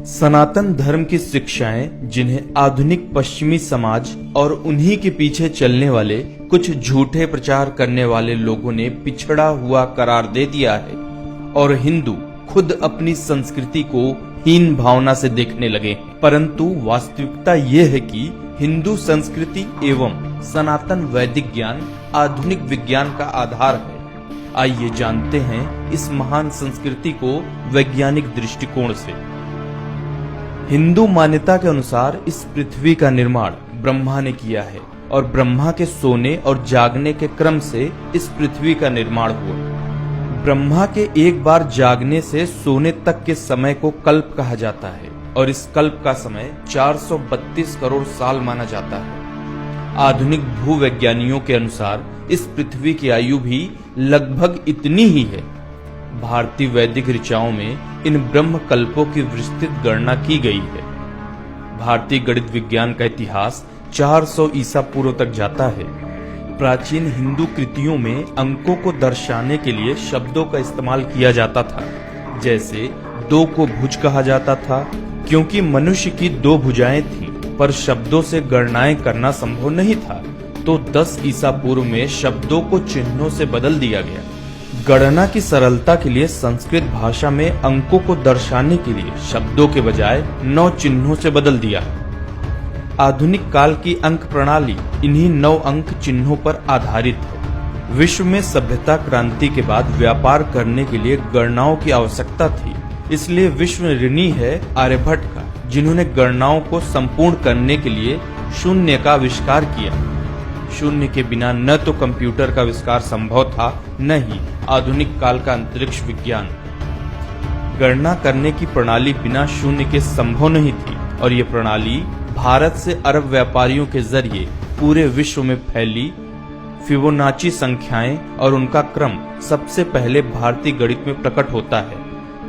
सनातन धर्म की शिक्षाएं जिन्हें आधुनिक पश्चिमी समाज और उन्हीं के पीछे चलने वाले कुछ झूठे प्रचार करने वाले लोगों ने पिछड़ा हुआ करार दे दिया है और हिंदू खुद अपनी संस्कृति को हीन भावना से देखने लगे। परंतु वास्तविकता ये है कि हिंदू संस्कृति एवं सनातन वैदिक ज्ञान आधुनिक विज्ञान का आधार है। आइए जानते हैं इस महान संस्कृति को वैज्ञानिक दृष्टिकोण से। हिंदू मान्यता के अनुसार इस पृथ्वी का निर्माण ब्रह्मा ने किया है और ब्रह्मा के सोने और जागने के क्रम से इस पृथ्वी का निर्माण हुआ। ब्रह्मा के एक बार जागने से सोने तक के समय को कल्प कहा जाता है और इस कल्प का समय 432 करोड़ साल माना जाता है। आधुनिक भूवैज्ञानिकों के अनुसार इस पृथ्वी की आयु भी लगभग इतनी ही है। भारतीय वैदिक ऋचाओं में इन ब्रह्म कल्पों की विस्तृत गणना की गई है। भारतीय गणित विज्ञान का इतिहास 400 ईसा पूर्व तक जाता है। प्राचीन हिंदू कृतियों में अंकों को दर्शाने के लिए शब्दों का इस्तेमाल किया जाता था। जैसे 2 को भुज कहा जाता था क्योंकि मनुष्य की 2 भुजाएं थीं, पर शब्दों से गणनाएं करना संभव नहीं था, तो 10 ईसा पूर्व में शब्दों को चिन्हों से बदल दिया गया। गणना की सरलता के लिए संस्कृत भाषा में अंकों को दर्शाने के लिए शब्दों के बजाय 9 चिन्हों से बदल दिया। आधुनिक काल की अंक प्रणाली इन्हीं 9 अंक चिन्हों पर आधारित है। विश्व में सभ्यता क्रांति के बाद व्यापार करने के लिए गणनाओं की आवश्यकता थी, इसलिए विश्व ऋणी है आर्यभट्ट का, जिन्होंने गणनाओं को संपूर्ण करने के लिए शून्य का आविष्कार किया। शून्य के बिना न तो कंप्यूटर का आविष्कार संभव था, न ही आधुनिक काल का अंतरिक्ष विज्ञान। गणना करने की प्रणाली बिना शून्य के संभव नहीं थी और ये प्रणाली भारत से अरब व्यापारियों के जरिए पूरे विश्व में फैली। फिबोनाची संख्याएं और उनका क्रम सबसे पहले भारतीय गणित में प्रकट होता है।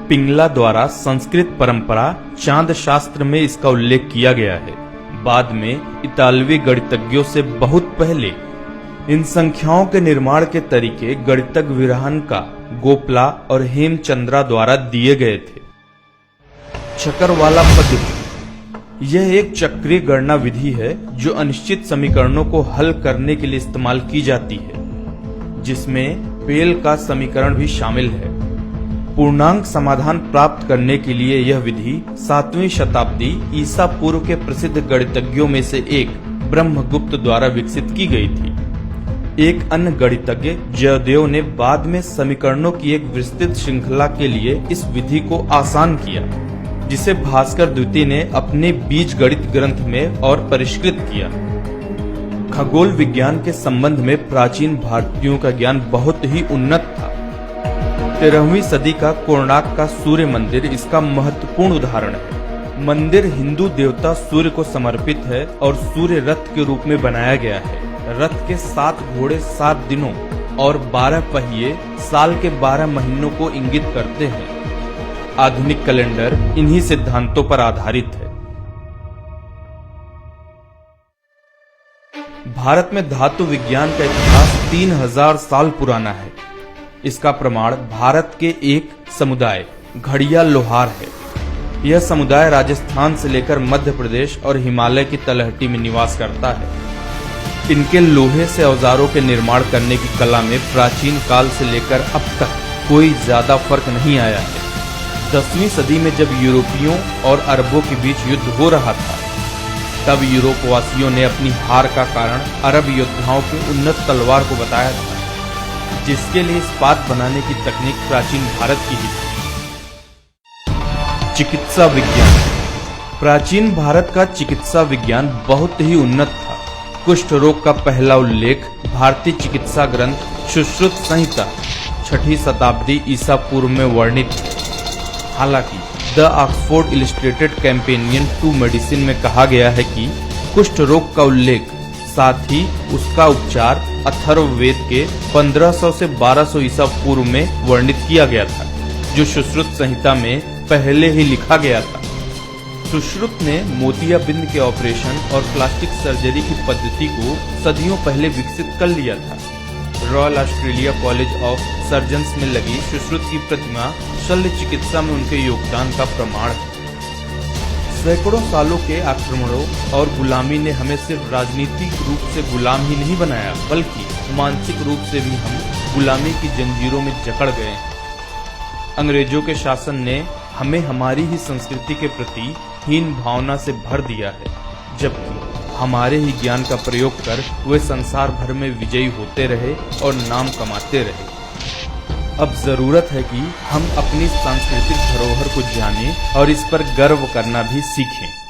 पिंगला द्वारा संस्कृत परंपरा चांद शास्त्र में इसका उल्लेख किया गया है। बाद में इतालवी गणितज्ञों से बहुत पहले इन संख्याओं के निर्माण के तरीके गणितज्ञ विरहनका, गोपला और हेमचंद्रा द्वारा दिए गए थे। चक्करवाला पद्धति यह एक चक्रीय गणना विधि है जो अनिश्चित समीकरणों को हल करने के लिए इस्तेमाल की जाती है, जिसमें पेल का समीकरण भी शामिल है। पूर्णांक समाधान प्राप्त करने के लिए यह विधि 7वीं शताब्दी ईसा पूर्व के प्रसिद्ध गणितज्ञों में से एक ब्रह्मगुप्त द्वारा विकसित की गई थी। एक अन्य गणितज्ञ जयदेव ने बाद में समीकरणों की एक विस्तृत श्रृंखला के लिए इस विधि को आसान किया, जिसे भास्कर द्वितीय ने अपने बीज गणित ग्रंथ में और परिष्कृत किया। खगोल विज्ञान के संबंध में प्राचीन भारतीयों का ज्ञान बहुत ही उन्नत था। 13वीं सदी का कोणार्क का सूर्य मंदिर इसका महत्वपूर्ण उदाहरण है। मंदिर हिंदू देवता सूर्य को समर्पित है और सूर्य रथ के रूप में बनाया गया है। रथ के 7 घोड़े 7 दिनों और 12 पहिए साल के 12 महीनों को इंगित करते हैं। आधुनिक कैलेंडर इन्हीं सिद्धांतों पर आधारित है। भारत में धातु विज्ञान का इतिहास 3000 साल पुराना है। इसका प्रमाण भारत के एक समुदाय घड़िया लोहार है। यह समुदाय राजस्थान से लेकर मध्य प्रदेश और हिमालय की तलहटी में निवास करता है। इनके लोहे से औजारों के निर्माण करने की कला में प्राचीन काल से लेकर अब तक कोई ज्यादा फर्क नहीं आया है। 10वीं सदी में जब यूरोपियों और अरबों के बीच युद्ध हो रहा था, तब यूरोपवासियों ने अपनी हार का कारण अरब योद्धाओं की उन्नत तलवार को बताया था, जिसके लिए इस्पात बनाने की तकनीक प्राचीन भारत की ही थी। चिकित्सा विज्ञान प्राचीन भारत का चिकित्सा विज्ञान बहुत ही उन्नत था। कुष्ठ रोग का पहला उल्लेख भारतीय चिकित्सा ग्रंथ सुश्रुत संहिता 6वीं शताब्दी ईसा पूर्व में वर्णित है। हालांकि the Oxford illustrated companion to medicine में कहा गया है कि कुष्ठ रोग का उल्लेख साथ ही उसका उपचार अथर्ववेद के 1500 से 1200 ईसा पूर्व में वर्णित किया गया था, जो सुश्रुत संहिता में पहले ही लिखा गया था। सुश्रुत ने मोतियाबिंद के ऑपरेशन और प्लास्टिक सर्जरी की पद्धति को सदियों पहले विकसित कर लिया था। Royal Australia college of surgeons में लगी सुश्रुत की प्रतिमा शल्य चिकित्सा में उनके योगदान का प्रमाण है। सैकड़ों सालों के आक्रमणों और गुलामी ने हमें सिर्फ राजनीतिक रूप से गुलाम ही नहीं बनाया, बल्कि मानसिक रूप से भी हम गुलामी की जंजीरों में जकड़ गए हैं। अंग्रेजों के शासन ने हमें हमारी ही संस्कृति के प्रति हीन भावना से भर दिया है, जबकि हमारे ही ज्ञान का प्रयोग कर वे संसार भर में विजयी होते रहे और नाम कमाते रहे। अब जरूरत है कि हम अपनी सांस्कृतिक धरोहर को जानें और इस पर गर्व करना भी सीखें।